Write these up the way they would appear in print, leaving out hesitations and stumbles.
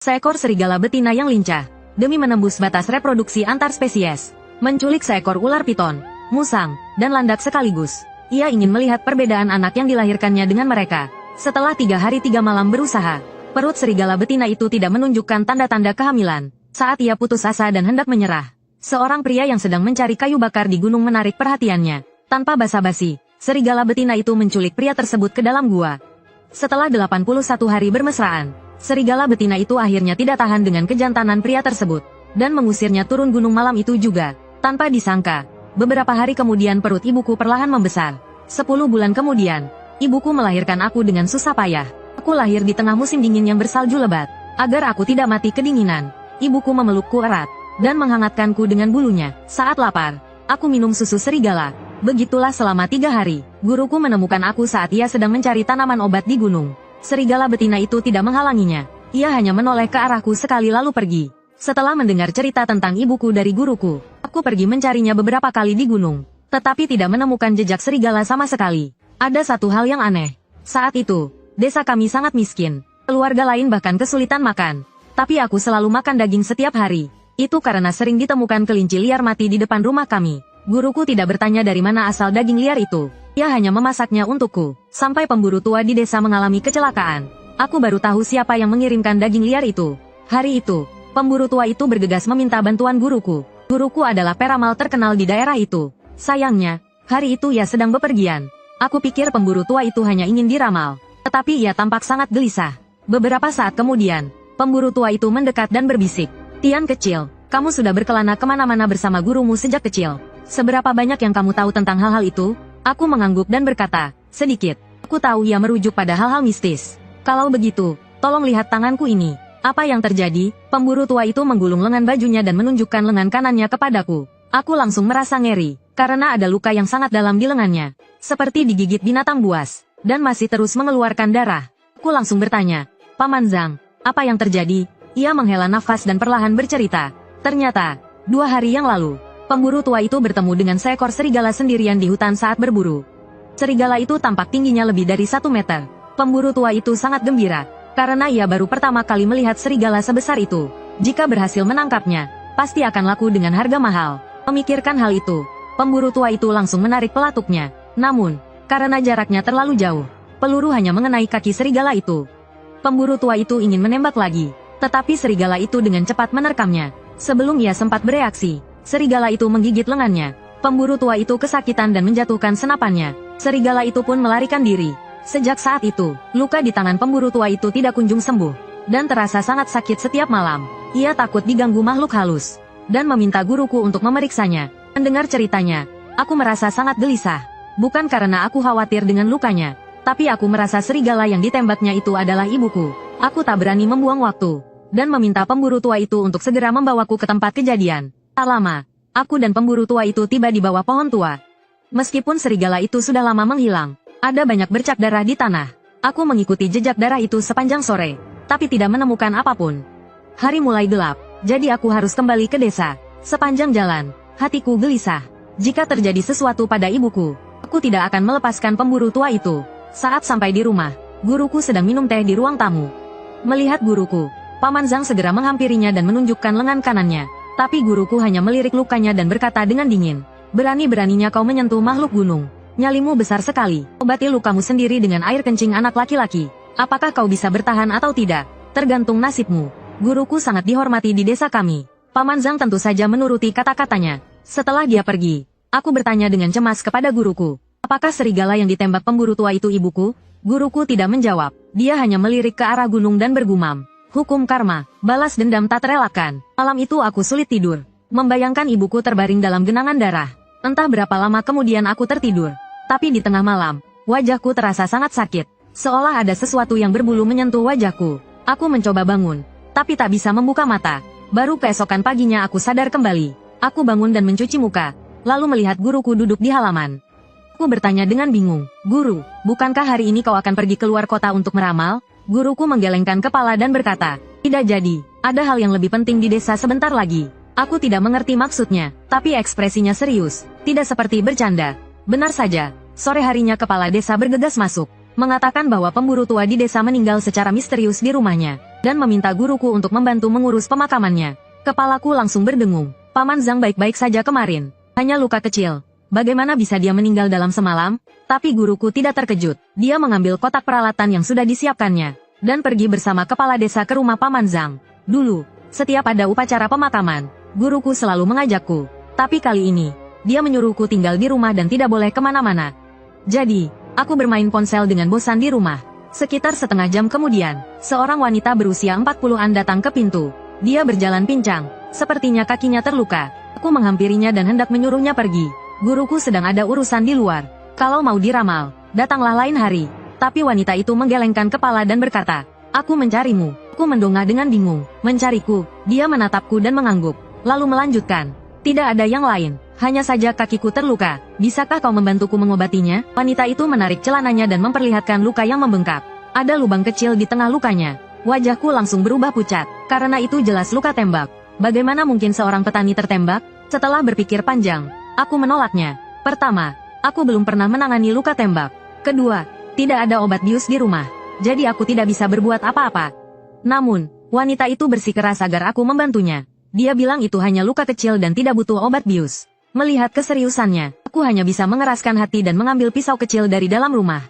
Seekor serigala betina yang lincah, demi menembus batas reproduksi antar spesies, menculik seekor ular piton, musang, dan landak sekaligus. Ia ingin melihat perbedaan anak yang dilahirkannya dengan mereka. Setelah 3 hari 3 malam berusaha, perut serigala betina itu tidak menunjukkan tanda-tanda kehamilan. Saat ia putus asa dan hendak menyerah, seorang pria yang sedang mencari kayu bakar di gunung menarik perhatiannya. Tanpa basa-basi, serigala betina itu menculik pria tersebut ke dalam gua. Setelah 81 hari bermesraan, serigala betina itu akhirnya tidak tahan dengan kejantanan pria tersebut, dan mengusirnya turun gunung malam itu juga. Tanpa disangka, beberapa hari kemudian perut ibuku perlahan membesar. 10 bulan kemudian, ibuku melahirkan aku dengan susah payah. Aku lahir di tengah musim dingin yang bersalju lebat. Agar aku tidak mati kedinginan, ibuku memelukku erat, dan menghangatkanku dengan bulunya. Saat lapar, aku minum susu serigala. Begitulah selama 3 hari, guruku menemukan aku saat ia sedang mencari tanaman obat di gunung. Serigala betina itu tidak menghalanginya. Ia hanya menoleh ke arahku sekali lalu pergi. Setelah mendengar cerita tentang ibuku dari guruku, aku pergi mencarinya beberapa kali di gunung, tetapi tidak menemukan jejak serigala sama sekali. Ada satu hal yang aneh. Saat itu, desa kami sangat miskin. Keluarga lain bahkan kesulitan makan. Tapi aku selalu makan daging setiap hari. Itu karena sering ditemukan kelinci liar mati di depan rumah kami. Guruku tidak bertanya dari mana asal daging liar itu. Ia hanya memasaknya untukku. Sampai pemburu tua di desa mengalami kecelakaan, aku baru tahu siapa yang mengirimkan daging liar itu. Hari itu, pemburu tua itu bergegas meminta bantuan guruku. Guruku adalah peramal terkenal di daerah itu. Sayangnya, hari itu ia sedang bepergian. Aku pikir pemburu tua itu hanya ingin diramal, tetapi ia tampak sangat gelisah. Beberapa saat kemudian, pemburu tua itu mendekat dan berbisik. "Tian kecil, kamu sudah berkelana kemana-mana bersama gurumu sejak kecil. Seberapa banyak yang kamu tahu tentang hal-hal itu?" Aku mengangguk dan berkata, "Sedikit." Aku tahu ia merujuk pada hal-hal mistis. "Kalau begitu, tolong lihat tanganku ini." Apa yang terjadi? Pemburu tua itu menggulung lengan bajunya dan menunjukkan lengan kanannya kepadaku. Aku langsung merasa ngeri, karena ada luka yang sangat dalam di lengannya, seperti digigit binatang buas, dan masih terus mengeluarkan darah. Aku langsung bertanya, "Paman Zhang, apa yang terjadi?" Ia menghela nafas dan perlahan bercerita. Ternyata, 2 hari yang lalu, pemburu tua itu bertemu dengan seekor serigala sendirian di hutan saat berburu. Serigala itu tampak tingginya lebih dari 1 meter. Pemburu tua itu sangat gembira, karena ia baru pertama kali melihat serigala sebesar itu. Jika berhasil menangkapnya, pasti akan laku dengan harga mahal. Memikirkan hal itu, pemburu tua itu langsung menarik pelatuknya. Namun, karena jaraknya terlalu jauh, peluru hanya mengenai kaki serigala itu. Pemburu tua itu ingin menembak lagi, tetapi serigala itu dengan cepat menerkamnya. Sebelum ia sempat bereaksi, serigala itu menggigit lengannya. Pemburu tua itu kesakitan dan menjatuhkan senapannya. Serigala itu pun melarikan diri. Sejak saat itu, luka di tangan pemburu tua itu tidak kunjung sembuh, dan terasa sangat sakit setiap malam. Ia takut diganggu makhluk halus, dan meminta guruku untuk memeriksanya. Mendengar ceritanya, aku merasa sangat gelisah. Bukan karena aku khawatir dengan lukanya, tapi aku merasa serigala yang ditembaknya itu adalah ibuku. Aku tak berani membuang waktu, dan meminta pemburu tua itu untuk segera membawaku ke tempat kejadian. Tak lama, aku dan pemburu tua itu tiba di bawah pohon tua. Meskipun serigala itu sudah lama menghilang, ada banyak bercak darah di tanah. Aku mengikuti jejak darah itu sepanjang sore, tapi tidak menemukan apapun. Hari mulai gelap, jadi aku harus kembali ke desa. Sepanjang jalan, hatiku gelisah. Jika terjadi sesuatu pada ibuku, aku tidak akan melepaskan pemburu tua itu. Saat sampai di rumah, guruku sedang minum teh di ruang tamu. Melihat guruku, Paman Zhang segera menghampirinya dan menunjukkan lengan kanannya. Tapi guruku hanya melirik lukanya dan berkata dengan dingin, "Berani-beraninya kau menyentuh makhluk gunung. Nyalimu besar sekali. Obati lukamu sendiri dengan air kencing anak laki-laki. Apakah kau bisa bertahan atau tidak? Tergantung nasibmu." Guruku sangat dihormati di desa kami. Paman Zhang tentu saja menuruti kata-katanya. Setelah dia pergi, aku bertanya dengan cemas kepada guruku, "Apakah serigala yang ditembak pemburu tua itu ibuku?" Guruku tidak menjawab. Dia hanya melirik ke arah gunung dan bergumam, "Hukum karma, balas dendam tak terelakkan." Malam itu aku sulit tidur, membayangkan ibuku terbaring dalam genangan darah. Entah berapa lama kemudian aku tertidur, tapi di tengah malam, wajahku terasa sangat sakit, seolah ada sesuatu yang berbulu menyentuh wajahku. Aku mencoba bangun, tapi tak bisa membuka mata. Baru keesokan paginya aku sadar kembali. Aku bangun dan mencuci muka, lalu melihat guruku duduk di halaman. Aku bertanya dengan bingung, "Guru, bukankah hari ini kau akan pergi keluar kota untuk meramal?" Guruku menggelengkan kepala dan berkata, "Tidak jadi, ada hal yang lebih penting di desa sebentar lagi." Aku tidak mengerti maksudnya, tapi ekspresinya serius, tidak seperti bercanda. Benar saja, sore harinya kepala desa bergegas masuk, mengatakan bahwa pemburu tua di desa meninggal secara misterius di rumahnya. dan meminta guruku untuk membantu mengurus pemakamannya. Kepalaku langsung berdengung. Paman Zhang baik-baik saja kemarin. Hanya luka kecil. Bagaimana bisa dia meninggal dalam semalam? Tapi guruku tidak terkejut. Dia mengambil kotak peralatan yang sudah disiapkannya dan pergi bersama kepala desa ke rumah Paman Zhang. Dulu, setiap ada upacara pemakaman, guruku selalu mengajakku. Tapi kali ini, dia menyuruhku tinggal di rumah dan tidak boleh kemana-mana. Jadi, aku bermain ponsel dengan bosan di rumah. Sekitar setengah jam kemudian, seorang wanita berusia 40-an datang ke pintu. Dia berjalan pincang, sepertinya kakinya terluka. Aku menghampirinya dan hendak menyuruhnya pergi. Guruku sedang ada urusan di luar. Kalau mau diramal, datanglah lain hari. Tapi wanita itu menggelengkan kepala dan berkata, "Aku mencarimu." Aku mendongak dengan bingung. "Mencariku?" Dia menatapku dan mengangguk. Lalu melanjutkan, "Tidak ada yang lain. Hanya saja kakiku terluka. Bisakah kau membantuku mengobatinya?" Wanita itu menarik celananya dan memperlihatkan luka yang membengkak. Ada lubang kecil di tengah lukanya. Wajahku langsung berubah pucat. Karena itu jelas luka tembak. Bagaimana mungkin seorang petani tertembak? Setelah berpikir panjang, aku menolaknya. Pertama, aku belum pernah menangani luka tembak. Kedua, tidak ada obat bius di rumah. Jadi aku tidak bisa berbuat apa-apa. Namun, wanita itu bersikeras agar aku membantunya. Dia bilang itu hanya luka kecil dan tidak butuh obat bius. Melihat keseriusannya, aku hanya bisa mengeraskan hati dan mengambil pisau kecil dari dalam rumah.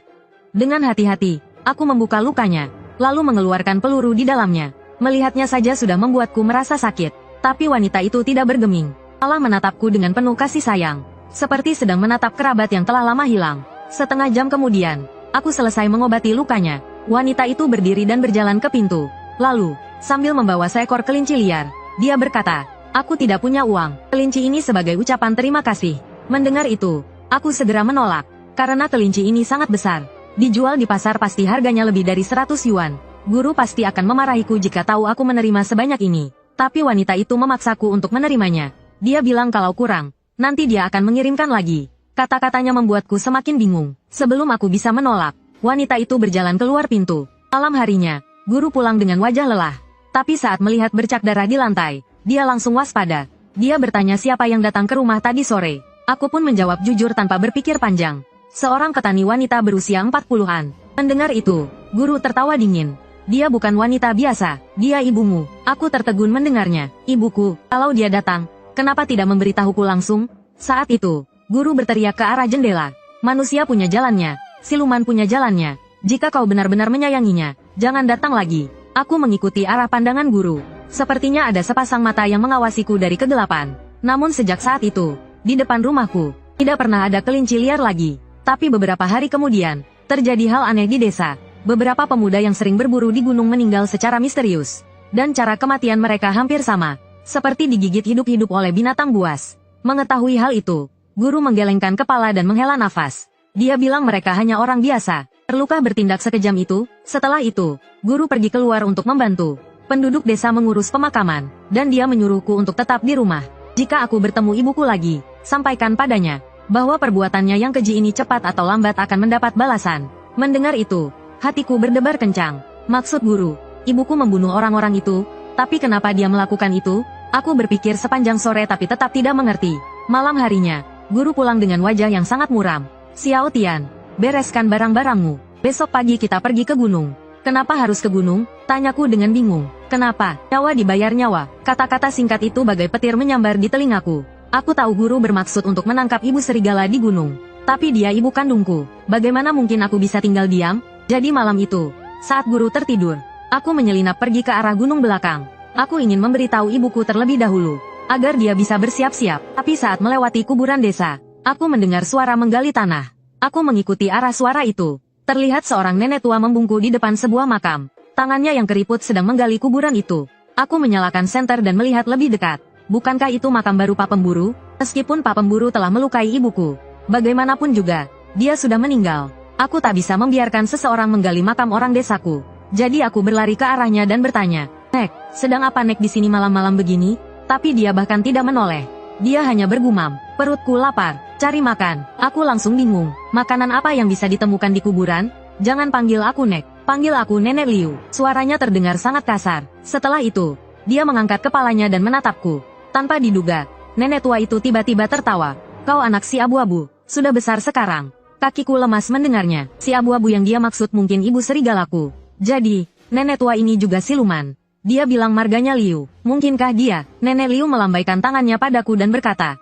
Dengan hati-hati, aku membuka lukanya, lalu mengeluarkan peluru di dalamnya. Melihatnya saja sudah membuatku merasa sakit. Tapi wanita itu tidak bergeming, malah menatapku dengan penuh kasih sayang, seperti sedang menatap kerabat yang telah lama hilang. Setengah jam kemudian, aku selesai mengobati lukanya. Wanita itu berdiri dan berjalan ke pintu. Lalu, sambil membawa seekor kelinci liar, dia berkata, "Aku tidak punya uang." Kelinci ini sebagai ucapan terima kasih. Mendengar itu, aku segera menolak, karena kelinci ini sangat besar. Dijual di pasar pasti harganya lebih dari 100 yuan. Guru pasti akan memarahiku jika tahu aku menerima sebanyak ini. Tapi wanita itu memaksaku untuk menerimanya. Dia bilang kalau kurang, nanti dia akan mengirimkan lagi. Kata-katanya membuatku semakin bingung. Sebelum aku bisa menolak, wanita itu berjalan keluar pintu. Malam harinya, guru pulang dengan wajah lelah. Tapi saat melihat bercak darah di lantai, dia langsung waspada. Dia bertanya siapa yang datang ke rumah tadi sore. Aku pun menjawab jujur tanpa berpikir panjang. Seorang petani wanita berusia 40-an. Mendengar itu, guru tertawa dingin. Dia bukan wanita biasa, dia ibumu. Aku tertegun mendengarnya. Ibuku, kalau dia datang, kenapa tidak memberitahuku langsung? Saat itu, guru berteriak ke arah jendela. Manusia punya jalannya, siluman punya jalannya. Jika kau benar-benar menyayanginya, jangan datang lagi. Aku mengikuti arah pandangan guru. Sepertinya ada sepasang mata yang mengawasiku dari kegelapan. Namun sejak saat itu, di depan rumahku, tidak pernah ada kelinci liar lagi. Tapi beberapa hari kemudian, terjadi hal aneh di desa. Beberapa pemuda yang sering berburu di gunung meninggal secara misterius. Dan cara kematian mereka hampir sama. Seperti digigit hidup-hidup oleh binatang buas. Mengetahui hal itu, guru menggelengkan kepala dan menghela nafas. Dia bilang mereka hanya orang biasa. Perlukah bertindak sekejam itu? Setelah itu, guru pergi keluar untuk membantu penduduk desa mengurus pemakaman. Dan dia menyuruhku untuk tetap di rumah. Jika aku bertemu ibuku lagi, sampaikan padanya bahwa perbuatannya yang keji ini cepat atau lambat akan mendapat balasan. Mendengar itu, hatiku berdebar kencang. Maksud guru, ibuku membunuh orang-orang itu, tapi kenapa dia melakukan itu? Aku berpikir sepanjang sore tapi tetap tidak mengerti. Malam harinya, guru pulang dengan wajah yang sangat muram. "Xiao Tian, bereskan barang-barangmu. Besok pagi kita pergi ke gunung." "Kenapa harus ke gunung?" tanyaku dengan bingung. "Kenapa? Nyawa dibayar nyawa." Kata-kata singkat itu bagai petir menyambar di telingaku. Aku tahu guru bermaksud untuk menangkap ibu serigala di gunung. Tapi dia ibu kandungku. Bagaimana mungkin aku bisa tinggal diam? Jadi malam itu, saat guru tertidur, aku menyelinap pergi ke arah gunung belakang. Aku ingin memberitahu ibuku terlebih dahulu, agar dia bisa bersiap-siap. Tapi saat melewati kuburan desa, aku mendengar suara menggali tanah. Aku mengikuti arah suara itu. Terlihat seorang nenek tua membungkuk di depan sebuah makam. Tangannya yang keriput sedang menggali kuburan itu. Aku menyalakan senter dan melihat lebih dekat. Bukankah itu makam baru Pak Pemburu? Meskipun Pak Pemburu telah melukai ibuku, bagaimanapun juga, dia sudah meninggal. Aku tak bisa membiarkan seseorang menggali makam orang desaku. Jadi aku berlari ke arahnya dan bertanya, "Nek, sedang apa Nek di sini malam-malam begini?" Tapi dia bahkan tidak menoleh. Dia hanya bergumam, "Perutku lapar, cari makan." Aku langsung bingung, makanan apa yang bisa ditemukan di kuburan? "Jangan panggil aku Nek, panggil aku Nenek Liu." Suaranya terdengar sangat kasar. Setelah itu, dia mengangkat kepalanya dan menatapku. Tanpa diduga, nenek tua itu tiba-tiba tertawa. "Kau anak si abu-abu, sudah besar sekarang." Kakiku lemas mendengarnya. Si abu-abu yang dia maksud mungkin ibu serigalaku. Jadi, Nenek tua ini juga siluman. Dia bilang marganya Liu. Mungkinkah dia? Nenek Liu melambaikan tangannya padaku dan berkata,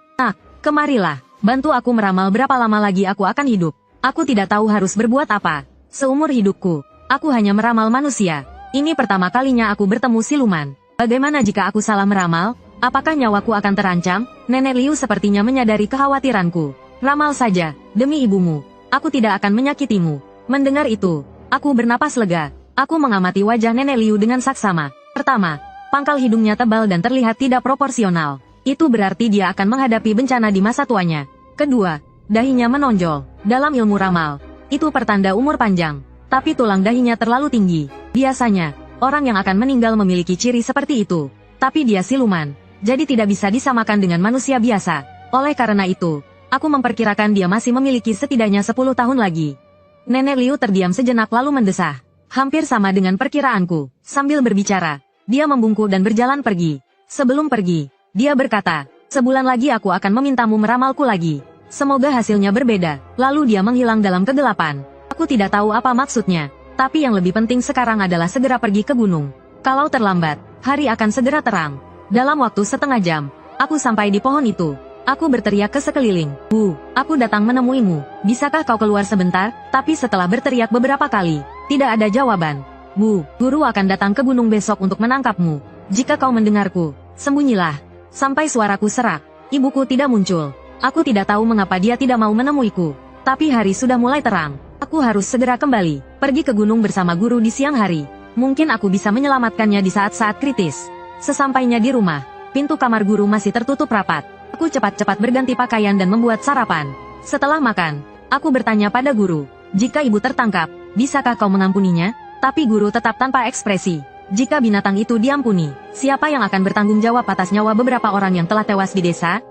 kemarilah. Bantu aku meramal berapa lama lagi aku akan hidup. Aku tidak tahu harus berbuat apa. Seumur hidupku, aku hanya meramal manusia. Ini pertama kalinya aku bertemu siluman. Bagaimana jika aku salah meramal? Apakah nyawaku akan terancam? Nenek Liu sepertinya menyadari kekhawatiranku. Ramal saja, demi ibumu. Aku tidak akan menyakitimu. Mendengar itu, aku bernapas lega. Aku mengamati wajah Nenek Liu dengan saksama. Pertama, pangkal hidungnya tebal dan terlihat tidak proporsional. Itu berarti dia akan menghadapi bencana di masa tuanya. Kedua, dahinya menonjol. Dalam ilmu ramal, itu pertanda umur panjang. Tapi tulang dahinya terlalu tinggi. Biasanya, orang yang akan meninggal memiliki ciri seperti itu. Tapi dia siluman, jadi tidak bisa disamakan dengan manusia biasa. Oleh karena itu, aku memperkirakan dia masih memiliki setidaknya 10 tahun lagi. Nenek Liu terdiam sejenak lalu mendesah. Hampir sama dengan perkiraanku. Sambil berbicara, dia membungkuk dan berjalan pergi. Sebelum pergi, dia berkata, sebulan lagi aku akan memintamu meramalku lagi. Semoga hasilnya berbeda. Lalu dia menghilang dalam kegelapan. Aku tidak tahu apa maksudnya. Tapi yang lebih penting sekarang adalah segera pergi ke gunung. Kalau terlambat, hari akan segera terang. Dalam waktu setengah jam, aku sampai di pohon itu. Aku berteriak ke sekeliling. Aku datang menemuimu. Bisakah kau keluar sebentar? Tapi setelah berteriak beberapa kali, tidak ada jawaban. Guru akan datang ke gunung besok untuk menangkapmu. Jika kau mendengarku, sembunyilah. Sampai suaraku serak, ibuku tidak muncul. Aku tidak tahu mengapa dia tidak mau menemuiku. Tapi hari sudah mulai terang. Aku harus segera kembali, pergi ke gunung bersama guru di siang hari. Mungkin aku bisa menyelamatkannya di saat-saat kritis. Sesampainya di rumah, pintu kamar guru masih tertutup rapat. Aku cepat-cepat berganti pakaian dan membuat sarapan. Setelah makan, aku bertanya pada guru, jika ibu tertangkap, bisakah kau mengampuninya? Tapi guru tetap tanpa ekspresi. Jika binatang itu diampuni, siapa yang akan bertanggung jawab atas nyawa beberapa orang yang telah tewas di desa?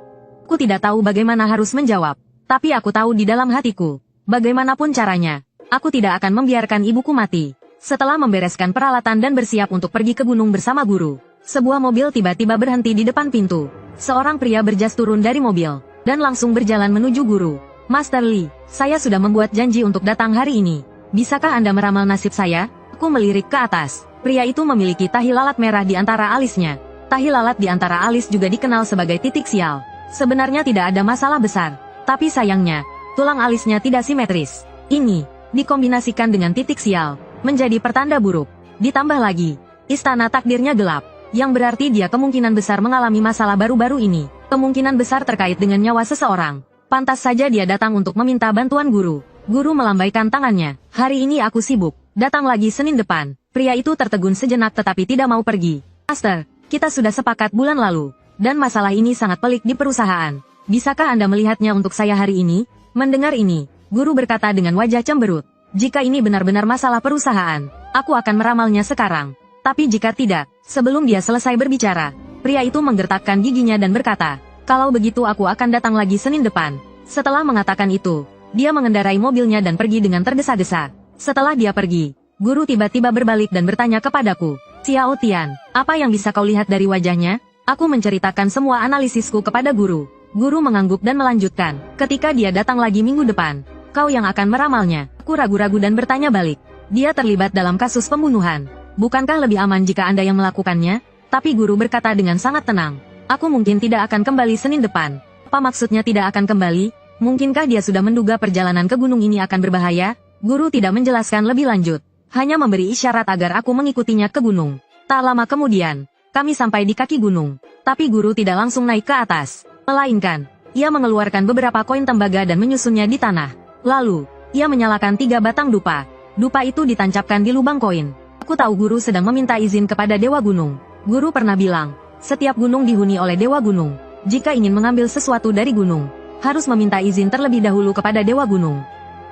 Aku tidak tahu bagaimana harus menjawab. Tapi aku tahu di dalam hatiku, bagaimanapun caranya, aku tidak akan membiarkan ibuku mati. Setelah membereskan peralatan dan bersiap untuk pergi ke gunung bersama guru, sebuah mobil tiba-tiba berhenti di depan pintu. Seorang pria berjas turun dari mobil, dan langsung berjalan menuju guru. Master Li, saya sudah membuat janji untuk datang hari ini. Bisakah Anda meramal nasib saya? Aku melirik ke atas. Pria itu memiliki tahi lalat merah di antara alisnya. Tahi lalat di antara alis juga dikenal sebagai titik sial. Sebenarnya tidak ada masalah besar. Tapi sayangnya, tulang alisnya tidak simetris. Ini, dikombinasikan dengan titik sial, menjadi pertanda buruk. Ditambah lagi, istana takdirnya gelap. Yang berarti dia kemungkinan besar mengalami masalah baru-baru ini. Kemungkinan besar terkait dengan nyawa seseorang. Pantas saja dia datang untuk meminta bantuan guru. Guru melambaikan tangannya. Hari ini aku sibuk. Datang lagi Senin depan. Pria itu tertegun sejenak tetapi tidak mau pergi. Master, kita sudah sepakat bulan lalu. Dan masalah ini sangat pelik di perusahaan. Bisakah Anda melihatnya untuk saya hari ini? Mendengar ini, guru berkata dengan wajah cemberut. Jika ini benar-benar masalah perusahaan, aku akan meramalnya sekarang. Tapi jika tidak, sebelum dia selesai berbicara, pria itu menggertakkan giginya dan berkata, kalau begitu aku akan datang lagi Senin depan. Setelah mengatakan itu, dia mengendarai mobilnya dan pergi dengan tergesa-gesa. Setelah dia pergi, guru tiba-tiba berbalik dan bertanya kepadaku, Xiao Tian, apa yang bisa kau lihat dari wajahnya? Aku menceritakan semua analisisku kepada guru. Guru mengangguk dan melanjutkan, ketika dia datang lagi minggu depan, kau yang akan meramalnya. Aku ragu-ragu dan bertanya balik, dia terlibat dalam kasus pembunuhan. Bukankah lebih aman jika Anda yang melakukannya? Tapi guru berkata dengan sangat tenang. Aku mungkin tidak akan kembali Senin depan. Apa maksudnya tidak akan kembali? Mungkinkah dia sudah menduga perjalanan ke gunung ini akan berbahaya? Guru tidak menjelaskan lebih lanjut. Hanya memberi isyarat agar aku mengikutinya ke gunung. Tak lama kemudian, kami sampai di kaki gunung. Tapi guru tidak langsung naik ke atas. Melainkan, ia mengeluarkan beberapa koin tembaga dan menyusunnya di tanah. Lalu, ia menyalakan 3 batang dupa. Dupa itu ditancapkan di lubang koin. Aku tahu guru sedang meminta izin kepada Dewa Gunung. Guru pernah bilang, setiap gunung dihuni oleh Dewa Gunung. Jika ingin mengambil sesuatu dari gunung, harus meminta izin terlebih dahulu kepada Dewa Gunung.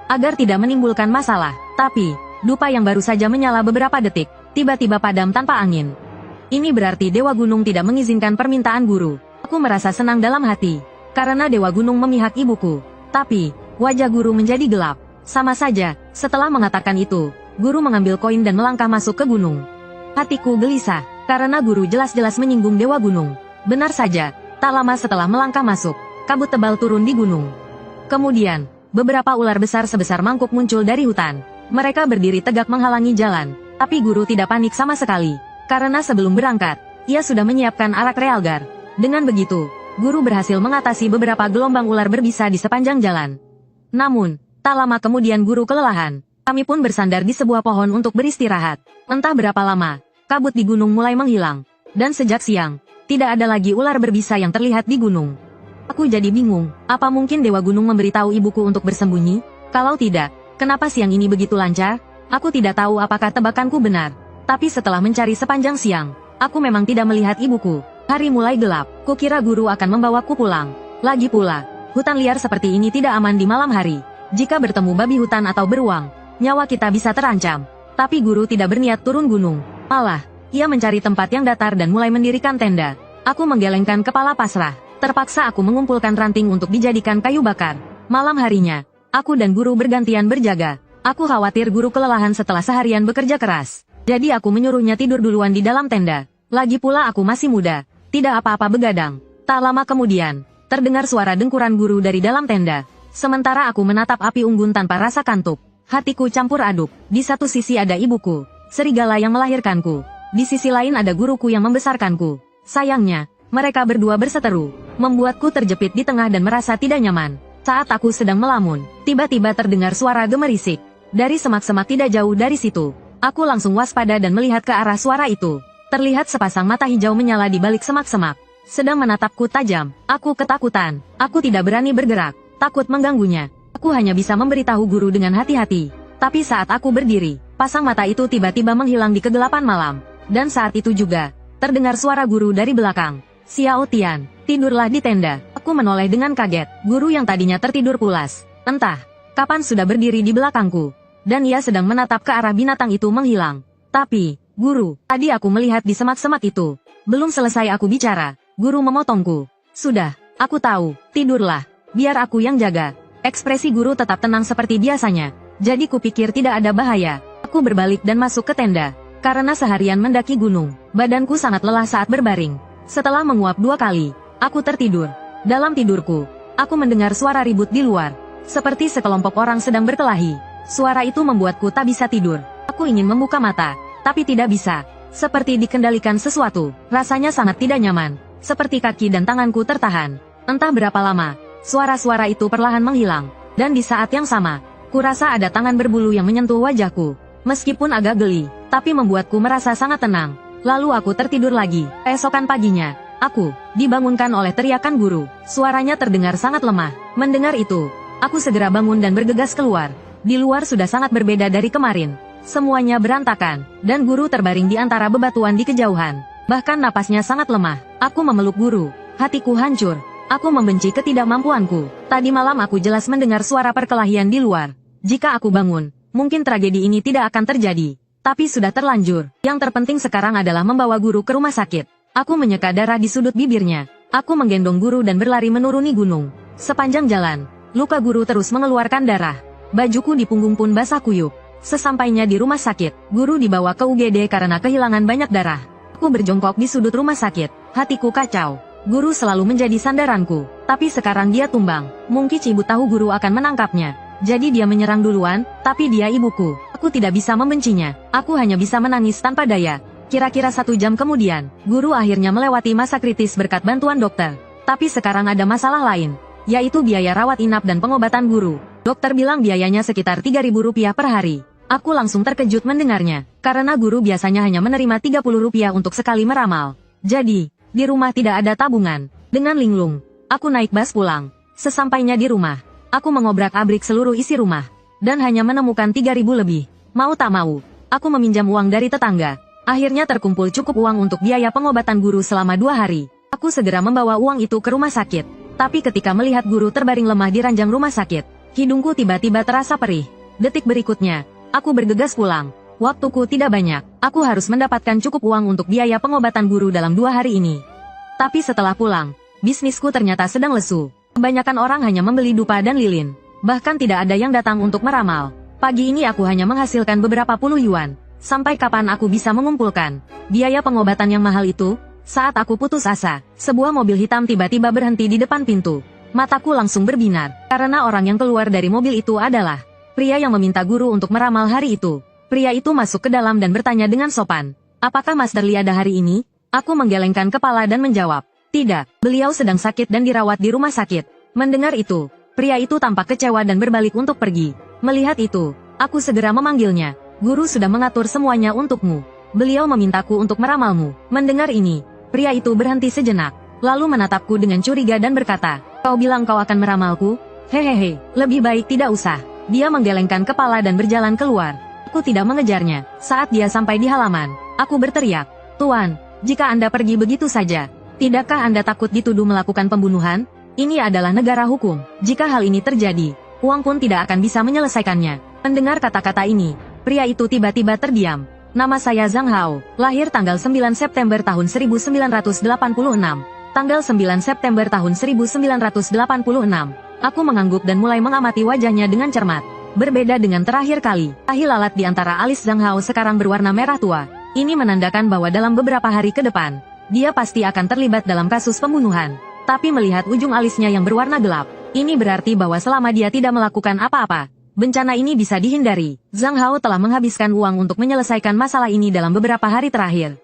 Agar tidak menimbulkan masalah. Tapi, dupa yang baru saja menyala beberapa detik, tiba-tiba padam tanpa angin. Ini berarti Dewa Gunung tidak mengizinkan permintaan guru. Aku merasa senang dalam hati, karena Dewa Gunung memihak ibuku. Tapi, wajah guru menjadi gelap. Sama saja, setelah mengatakan itu, guru mengambil koin dan melangkah masuk ke gunung. Hatiku gelisah, karena guru jelas-jelas menyinggung Dewa Gunung. Benar saja, tak lama setelah melangkah masuk, kabut tebal turun di gunung. Kemudian, beberapa ular besar sebesar mangkuk muncul dari hutan. Mereka berdiri tegak menghalangi jalan. Tapi guru tidak panik sama sekali. Karena sebelum berangkat, ia sudah menyiapkan arak realgar. Dengan begitu, guru berhasil mengatasi beberapa gelombang ular berbisa di sepanjang jalan. Namun, tak lama kemudian guru kelelahan. Kami pun bersandar di sebuah pohon untuk beristirahat. Entah berapa lama, kabut di gunung mulai menghilang. Dan sejak siang, tidak ada lagi ular berbisa yang terlihat di gunung. Aku jadi bingung, apa mungkin Dewa Gunung memberitahu ibuku untuk bersembunyi? Kalau tidak, kenapa siang ini begitu lancar? Aku tidak tahu apakah tebakanku benar. Tapi setelah mencari sepanjang siang, aku memang tidak melihat ibuku. Hari mulai gelap, kukira guru akan membawaku pulang. Lagi pula, hutan liar seperti ini tidak aman di malam hari. Jika bertemu babi hutan atau beruang, nyawa kita bisa terancam. Tapi guru tidak berniat turun gunung. Malah, ia mencari tempat yang datar dan mulai mendirikan tenda. Aku menggelengkan kepala pasrah. Terpaksa aku mengumpulkan ranting untuk dijadikan kayu bakar. Malam harinya, aku dan guru bergantian berjaga. Aku khawatir guru kelelahan setelah seharian bekerja keras. Jadi aku menyuruhnya tidur duluan di dalam tenda. Lagi pula aku masih muda, tidak apa-apa begadang. Tak lama kemudian, terdengar suara dengkuran guru dari dalam tenda. Sementara aku menatap api unggun tanpa rasa kantuk. Hatiku campur aduk. Di satu sisi ada ibuku, serigala yang melahirkanku. Di sisi lain ada guruku yang membesarkanku. Sayangnya, mereka berdua berseteru, membuatku terjepit di tengah dan merasa tidak nyaman. Saat aku sedang melamun, tiba-tiba terdengar suara gemerisik. Dari semak-semak tidak jauh dari situ, aku langsung waspada dan melihat ke arah suara itu. Terlihat sepasang mata hijau menyala di balik semak-semak, sedang menatapku tajam. Aku ketakutan. Aku tidak berani bergerak, takut mengganggunya. Aku hanya bisa memberitahu guru dengan hati-hati. Tapi saat aku berdiri, pasang mata itu tiba-tiba menghilang di kegelapan malam. Dan saat itu juga, terdengar suara guru dari belakang. Xiao Tian, tidurlah di tenda. Aku menoleh dengan kaget. Guru yang tadinya tertidur pulas, entah kapan sudah berdiri di belakangku. Dan ia sedang menatap ke arah binatang itu menghilang. Tapi, guru, tadi aku melihat di semak-semak itu. Belum selesai aku bicara, guru memotongku. Sudah, aku tahu, tidurlah. Biar aku yang jaga. Ekspresi guru tetap tenang seperti biasanya. Jadi kupikir tidak ada bahaya. Aku berbalik dan masuk ke tenda. Karena seharian mendaki gunung, badanku sangat lelah saat berbaring. Setelah menguap 2 kali, aku tertidur. Dalam tidurku, aku mendengar suara ribut di luar. Seperti sekelompok orang sedang berkelahi. Suara itu membuatku tak bisa tidur. Aku ingin membuka mata, tapi tidak bisa. Seperti dikendalikan sesuatu, rasanya sangat tidak nyaman. Seperti kaki dan tanganku tertahan. Entah berapa lama, suara-suara itu perlahan menghilang. Dan di saat yang sama, kurasa ada tangan berbulu yang menyentuh wajahku. Meskipun agak geli, tapi membuatku merasa sangat tenang. Lalu aku tertidur lagi. Keesokan paginya, aku dibangunkan oleh teriakan guru. Suaranya terdengar sangat lemah. Mendengar itu, aku segera bangun dan bergegas keluar. Di luar sudah sangat berbeda dari kemarin. Semuanya berantakan, dan guru terbaring di antara bebatuan di kejauhan. Bahkan napasnya sangat lemah. Aku memeluk guru. Hatiku hancur. Aku membenci ketidakmampuanku. Tadi malam aku jelas mendengar suara perkelahian di luar. Jika aku bangun, mungkin tragedi ini tidak akan terjadi. Tapi sudah terlanjur. Yang terpenting sekarang adalah membawa guru ke rumah sakit. Aku menyeka darah di sudut bibirnya. Aku menggendong guru dan berlari menuruni gunung. Sepanjang jalan, luka guru terus mengeluarkan darah. Bajuku di punggung pun basah kuyup. Sesampainya di rumah sakit, guru dibawa ke UGD karena kehilangan banyak darah. Aku berjongkok di sudut rumah sakit. Hatiku kacau. Guru selalu menjadi sandaranku. Tapi sekarang dia tumbang. Mungkin Cibu tahu guru akan menangkapnya. Jadi dia menyerang duluan, tapi dia ibuku. Aku tidak bisa membencinya. Aku hanya bisa menangis tanpa daya. Kira-kira 1 jam kemudian, guru akhirnya melewati masa kritis berkat bantuan dokter. Tapi sekarang ada masalah lain, yaitu biaya rawat inap dan pengobatan guru. Dokter bilang biayanya sekitar Rp3.000 per hari. Aku langsung terkejut mendengarnya, karena guru biasanya hanya menerima Rp30 untuk sekali meramal. Jadi, di rumah tidak ada tabungan. Dengan linglung, aku naik bus pulang. Sesampainya di rumah, aku mengobrak-abrik seluruh isi rumah, dan hanya menemukan 3.000 lebih. Mau tak mau, aku meminjam uang dari tetangga. Akhirnya terkumpul cukup uang untuk biaya pengobatan guru selama 2 hari. Aku segera membawa uang itu ke rumah sakit. Tapi ketika melihat guru terbaring lemah di ranjang rumah sakit, hidungku tiba-tiba terasa perih. Detik berikutnya, aku bergegas pulang. Waktuku tidak banyak. Aku harus mendapatkan cukup uang untuk biaya pengobatan guru dalam 2 hari ini. Tapi setelah pulang, bisnisku ternyata sedang lesu. Kebanyakan orang hanya membeli dupa dan lilin. Bahkan tidak ada yang datang untuk meramal. Pagi ini aku hanya menghasilkan beberapa puluh yuan. Sampai kapan aku bisa mengumpulkan biaya pengobatan yang mahal itu? Saat aku putus asa, sebuah mobil hitam tiba-tiba berhenti di depan pintu. Mataku langsung berbinar, karena orang yang keluar dari mobil itu adalah pria yang meminta guru untuk meramal hari itu. Pria itu masuk ke dalam dan bertanya dengan sopan. Apakah Master Li ada hari ini? Aku menggelengkan kepala dan menjawab. Tidak, beliau sedang sakit dan dirawat di rumah sakit. Mendengar itu, pria itu tampak kecewa dan berbalik untuk pergi. Melihat itu, aku segera memanggilnya. Guru sudah mengatur semuanya untukmu. Beliau memintaku untuk meramalmu. Mendengar ini, pria itu berhenti sejenak, lalu menatapku dengan curiga dan berkata, kau bilang kau akan meramalku? Hehehe, lebih baik tidak usah. Dia menggelengkan kepala dan berjalan keluar. Aku tidak mengejarnya. Saat dia sampai di halaman, aku berteriak, Tuan, jika Anda pergi begitu saja, tidakkah Anda takut dituduh melakukan pembunuhan? Ini adalah negara hukum. Jika hal ini terjadi, uang pun tidak akan bisa menyelesaikannya. Mendengar kata-kata ini, pria itu tiba-tiba terdiam. Nama saya Zhang Hao, lahir tanggal 9 September tahun 1986. Tanggal 9 September tahun 1986. Aku mengangguk dan mulai mengamati wajahnya dengan cermat. Berbeda dengan terakhir kali, tahi lalat di antara alis Zhang Hao sekarang berwarna merah tua. Ini menandakan bahwa dalam beberapa hari ke depan, dia pasti akan terlibat dalam kasus pembunuhan. Tapi melihat ujung alisnya yang berwarna gelap, ini berarti bahwa selama dia tidak melakukan apa-apa, bencana ini bisa dihindari. Zhang Hao telah menghabiskan uang untuk menyelesaikan masalah ini dalam beberapa hari terakhir.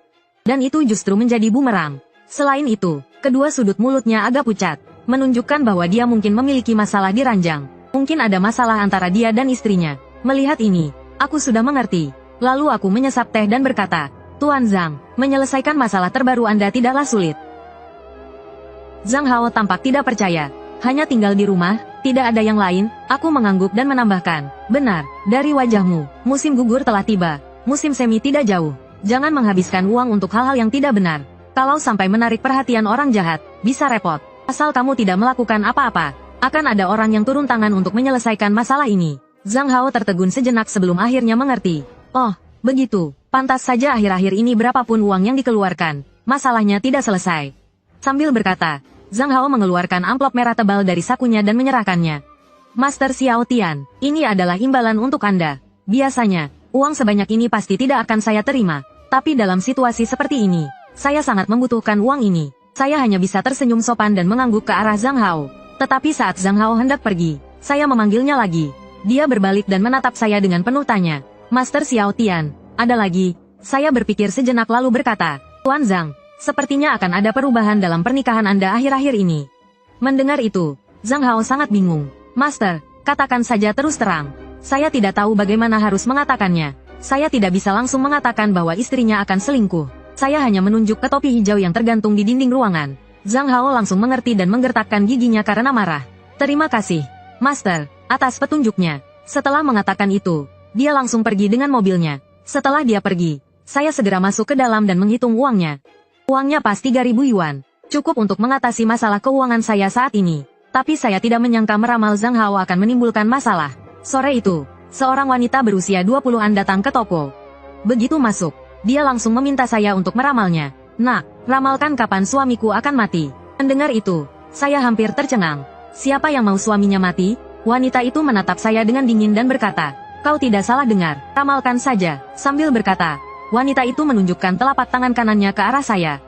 Dan itu justru menjadi bumerang. Selain itu, kedua sudut mulutnya agak pucat, menunjukkan bahwa dia mungkin memiliki masalah di ranjang. Mungkin ada masalah antara dia dan istrinya. Melihat ini, aku sudah mengerti. Lalu aku menyesap teh dan berkata, Tuan Zhang, menyelesaikan masalah terbaru Anda tidaklah sulit. Zhang Hao tampak tidak percaya. Hanya tinggal di rumah, tidak ada yang lain. Aku mengangguk dan menambahkan, benar, dari wajahmu, musim gugur telah tiba. Musim semi tidak jauh. Jangan menghabiskan uang untuk hal-hal yang tidak benar. Kalau sampai menarik perhatian orang jahat, bisa repot. Asal kamu tidak melakukan apa-apa, akan ada orang yang turun tangan untuk menyelesaikan masalah ini. Zhang Hao tertegun sejenak sebelum akhirnya mengerti. Oh, begitu. Pantas saja akhir-akhir ini berapapun uang yang dikeluarkan, masalahnya tidak selesai. Sambil berkata, Zhang Hao mengeluarkan amplop merah tebal dari sakunya dan menyerahkannya. Master Xiao Tian, ini adalah imbalan untuk Anda. Biasanya, uang sebanyak ini pasti tidak akan saya terima. Tapi dalam situasi seperti ini, saya sangat membutuhkan uang ini. Saya hanya bisa tersenyum sopan dan mengangguk ke arah Zhang Hao. Tetapi saat Zhang Hao hendak pergi, saya memanggilnya lagi. Dia berbalik dan menatap saya dengan penuh tanya. Master Xiao Tian, ada lagi? Saya berpikir sejenak lalu berkata, Tuan Zhang, sepertinya akan ada perubahan dalam pernikahan Anda akhir-akhir ini. Mendengar itu, Zhang Hao sangat bingung. Master, katakan saja terus terang. Saya tidak tahu bagaimana harus mengatakannya. Saya tidak bisa langsung mengatakan bahwa istrinya akan selingkuh. Saya hanya menunjuk ke topi hijau yang tergantung di dinding ruangan. Zhang Hao langsung mengerti dan menggertakkan giginya karena marah. Terima kasih, Master, atas petunjuknya. Setelah mengatakan itu, dia langsung pergi dengan mobilnya. Setelah dia pergi, saya segera masuk ke dalam dan menghitung uangnya. Uangnya pas 3.000 yuan, cukup untuk mengatasi masalah keuangan saya saat ini. Tapi saya tidak menyangka meramal Zhang Hao akan menimbulkan masalah. Sore itu, seorang wanita berusia 20-an datang ke toko. Begitu masuk, dia langsung meminta saya untuk meramalnya. Nak, ramalkan kapan suamiku akan mati. Mendengar itu, saya hampir tercengang. Siapa yang mau suaminya mati? Wanita itu menatap saya dengan dingin dan berkata, kau tidak salah dengar, ramalkan saja. Sambil berkata, wanita itu menunjukkan telapak tangan kanannya ke arah saya.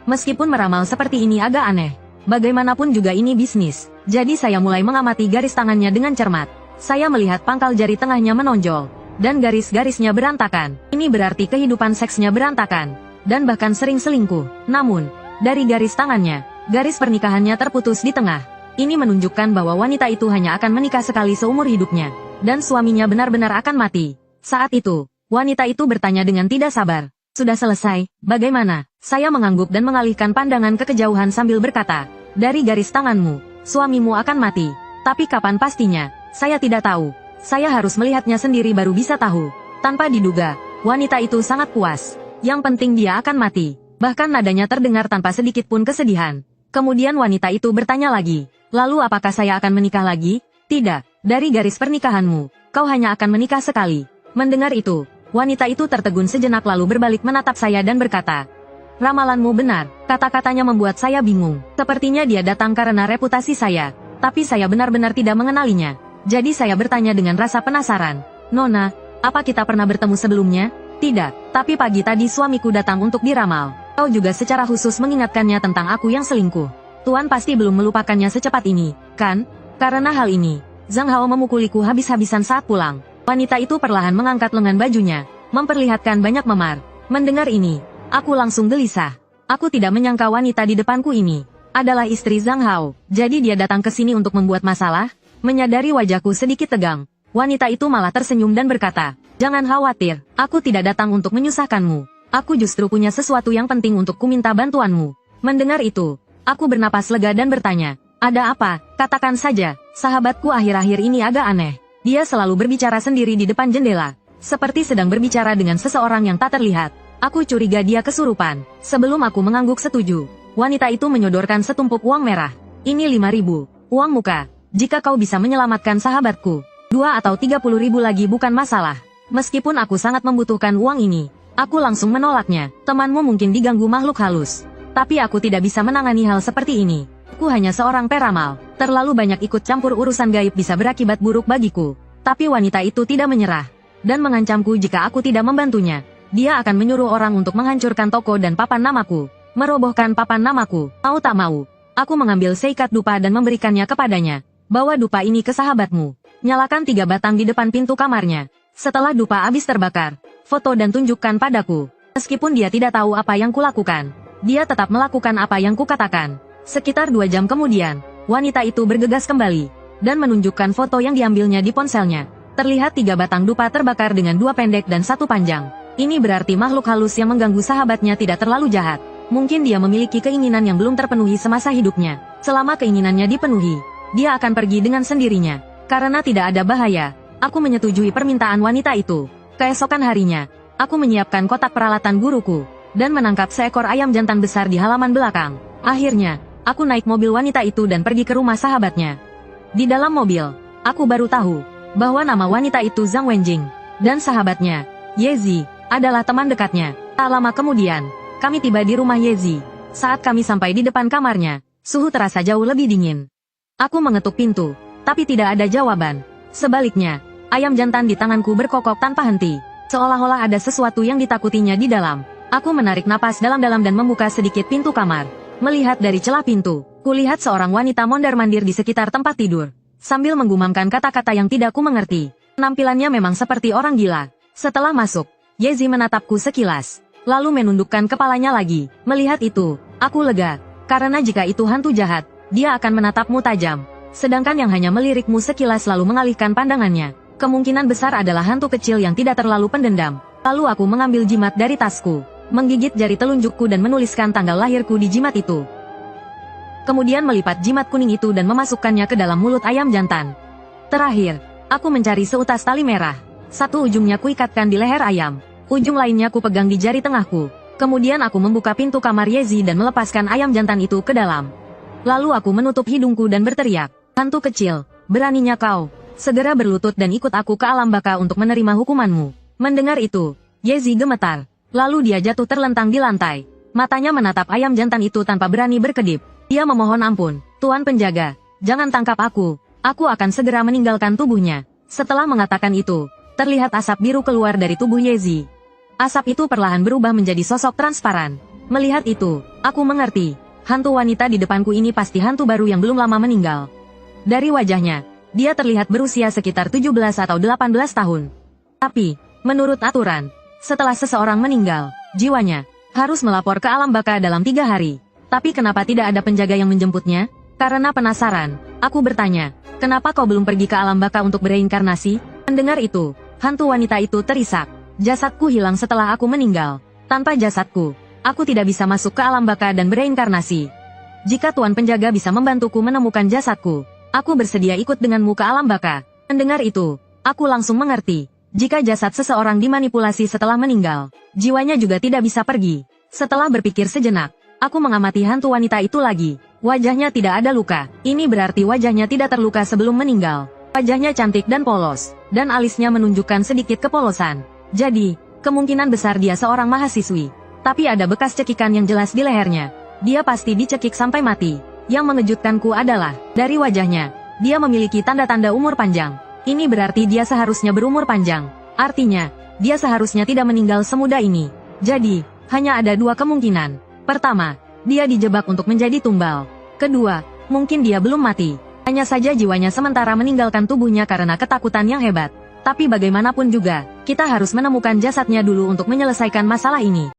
Meskipun meramal seperti ini agak aneh, bagaimanapun juga ini bisnis. Jadi saya mulai mengamati garis tangannya dengan cermat. Saya melihat pangkal jari tengahnya menonjol, dan garis-garisnya berantakan. Ini berarti kehidupan seksnya berantakan, dan bahkan sering selingkuh. Namun, dari garis tangannya, garis pernikahannya terputus di tengah. Ini menunjukkan bahwa wanita itu hanya akan menikah sekali seumur hidupnya, dan suaminya benar-benar akan mati. Saat itu, wanita itu bertanya dengan tidak sabar, sudah selesai, bagaimana? Saya mengangguk dan mengalihkan pandangan ke kejauhan sambil berkata, dari garis tanganmu, suamimu akan mati. Tapi kapan pastinya? Saya tidak tahu. Saya harus melihatnya sendiri baru bisa tahu. Tanpa diduga, wanita itu sangat puas. Yang penting dia akan mati. Bahkan nadanya terdengar tanpa sedikit pun kesedihan. Kemudian wanita itu bertanya lagi. Lalu apakah saya akan menikah lagi? Tidak, dari garis pernikahanmu, kau hanya akan menikah sekali. Mendengar itu, wanita itu tertegun sejenak lalu berbalik menatap saya dan berkata, ramalanmu benar. Kata-katanya membuat saya bingung. Sepertinya dia datang karena reputasi saya. Tapi saya benar-benar tidak mengenalinya. Jadi saya bertanya dengan rasa penasaran. Nona, apa kita pernah bertemu sebelumnya? Tidak, tapi pagi tadi suamiku datang untuk diramal. Kau juga secara khusus mengingatkannya tentang aku yang selingkuh. Tuan pasti belum melupakannya secepat ini, kan? Karena hal ini, Zhang Hao memukuliku habis-habisan saat pulang. Wanita itu perlahan mengangkat lengan bajunya, memperlihatkan banyak memar. Mendengar ini, aku langsung gelisah. Aku tidak menyangka wanita di depanku ini adalah istri Zhang Hao. Jadi dia datang ke sini untuk membuat masalah? Menyadari wajahku sedikit tegang, wanita itu malah tersenyum dan berkata, "Jangan khawatir, aku tidak datang untuk menyusahkanmu. Aku justru punya sesuatu yang penting untuk kuminta bantuanmu." Mendengar itu, aku bernapas lega dan bertanya, "Ada apa? Katakan saja." Sahabatku akhir-akhir ini agak aneh. Dia selalu berbicara sendiri di depan jendela, seperti sedang berbicara dengan seseorang yang tak terlihat. Aku curiga dia kesurupan. Sebelum aku mengangguk setuju, wanita itu menyodorkan setumpuk uang merah. "Ini 5.000, uang muka. Jika kau bisa menyelamatkan sahabatku, 2 atau 30.000 lagi bukan masalah." Meskipun aku sangat membutuhkan uang ini, aku langsung menolaknya. "Temanmu mungkin diganggu makhluk halus. Tapi aku tidak bisa menangani hal seperti ini. Aku hanya seorang peramal. Terlalu banyak ikut campur urusan gaib bisa berakibat buruk bagiku." Tapi wanita itu tidak menyerah, dan mengancamku jika aku tidak membantunya. Dia akan menyuruh orang untuk menghancurkan toko dan papan namaku. Merobohkan papan namaku. Mau tak mau, aku mengambil seikat dupa dan memberikannya kepadanya. "Bawa dupa ini ke sahabatmu. Nyalakan 3 batang di depan pintu kamarnya. Setelah dupa habis terbakar, foto dan tunjukkan padaku." Meskipun dia tidak tahu apa yang kulakukan, dia tetap melakukan apa yang kukatakan. Sekitar 2 jam kemudian, wanita itu bergegas kembali, dan menunjukkan foto yang diambilnya di ponselnya. Terlihat 3 batang dupa terbakar dengan 2 pendek dan 1 panjang. Ini berarti makhluk halus yang mengganggu sahabatnya tidak terlalu jahat. Mungkin dia memiliki keinginan yang belum terpenuhi semasa hidupnya. Selama keinginannya dipenuhi, dia akan pergi dengan sendirinya. Karena tidak ada bahaya, aku menyetujui permintaan wanita itu. Keesokan harinya, aku menyiapkan kotak peralatan guruku, dan menangkap seekor ayam jantan besar di halaman belakang. Akhirnya, aku naik mobil wanita itu dan pergi ke rumah sahabatnya. Di dalam mobil, aku baru tahu bahwa nama wanita itu Zhang Wenjing, dan sahabatnya, Yezi, adalah teman dekatnya. Tak lama kemudian, kami tiba di rumah Yezi. Saat kami sampai di depan kamarnya, suhu terasa jauh lebih dingin. Aku mengetuk pintu, tapi tidak ada jawaban. Sebaliknya, ayam jantan di tanganku berkokok tanpa henti, seolah-olah ada sesuatu yang ditakutinya di dalam. Aku menarik napas dalam-dalam dan membuka sedikit pintu kamar. Melihat dari celah pintu, kulihat seorang wanita mondar-mandir di sekitar tempat tidur, sambil menggumamkan kata-kata yang tidak ku mengerti. Penampilannya memang seperti orang gila. Setelah masuk, Yezi menatapku sekilas, lalu menundukkan kepalanya lagi. Melihat itu, aku lega, karena jika itu hantu jahat, dia akan menatapmu tajam. Sedangkan yang hanya melirikmu sekilas lalu mengalihkan pandangannya, kemungkinan besar adalah hantu kecil yang tidak terlalu pendendam. Lalu aku mengambil jimat dari tasku, menggigit jari telunjukku dan menuliskan tanggal lahirku di jimat itu. Kemudian melipat jimat kuning itu dan memasukkannya ke dalam mulut ayam jantan. Terakhir, aku mencari seutas tali merah. Satu ujungnya kuikatkan di leher ayam, ujung lainnya ku pegang di jari tengahku. Kemudian aku membuka pintu kamar Yezi dan melepaskan ayam jantan itu ke dalam. Lalu aku menutup hidungku dan berteriak, "Hantu kecil, beraninya kau segera berlutut dan ikut aku ke alam baka untuk menerima hukumanmu." Mendengar itu, Yezi gemetar. Lalu dia jatuh terlentang di lantai. Matanya menatap ayam jantan itu tanpa berani berkedip. Dia memohon ampun, "Tuan penjaga, jangan tangkap aku. Aku akan segera meninggalkan tubuhnya." Setelah mengatakan itu, terlihat asap biru keluar dari tubuh Yezi. Asap itu perlahan berubah menjadi sosok transparan. Melihat itu, aku mengerti. Hantu wanita di depanku ini pasti hantu baru yang belum lama meninggal. Dari wajahnya, dia terlihat berusia sekitar 17 atau 18 tahun. Tapi, menurut aturan, setelah seseorang meninggal, jiwanya harus melapor ke alam baka dalam 3 hari. Tapi kenapa tidak ada penjaga yang menjemputnya? Karena penasaran, aku bertanya, "Kenapa kau belum pergi ke alam baka untuk bereinkarnasi?" Mendengar itu, hantu wanita itu terisak. "Jasadku hilang setelah aku meninggal. Tanpa jasadku, aku tidak bisa masuk ke alam baka dan bereinkarnasi. Jika tuan penjaga bisa membantuku menemukan jasadku, aku bersedia ikut denganmu ke alam baka." Mendengar itu, aku langsung mengerti. Jika jasad seseorang dimanipulasi setelah meninggal, jiwanya juga tidak bisa pergi. Setelah berpikir sejenak, aku mengamati hantu wanita itu lagi. Wajahnya tidak ada luka. Ini berarti wajahnya tidak terluka sebelum meninggal. Wajahnya cantik dan polos, dan alisnya menunjukkan sedikit kepolosan. Jadi, kemungkinan besar dia seorang mahasiswi. Tapi ada bekas cekikan yang jelas di lehernya. Dia pasti dicekik sampai mati. Yang mengejutkanku adalah, dari wajahnya, dia memiliki tanda-tanda umur panjang. Ini berarti dia seharusnya berumur panjang. Artinya, dia seharusnya tidak meninggal semudah ini. Jadi, hanya ada 2 kemungkinan. Pertama, dia dijebak untuk menjadi tumbal. Kedua, mungkin dia belum mati. Hanya saja jiwanya sementara meninggalkan tubuhnya karena ketakutan yang hebat. Tapi bagaimanapun juga, kita harus menemukan jasadnya dulu untuk menyelesaikan masalah ini.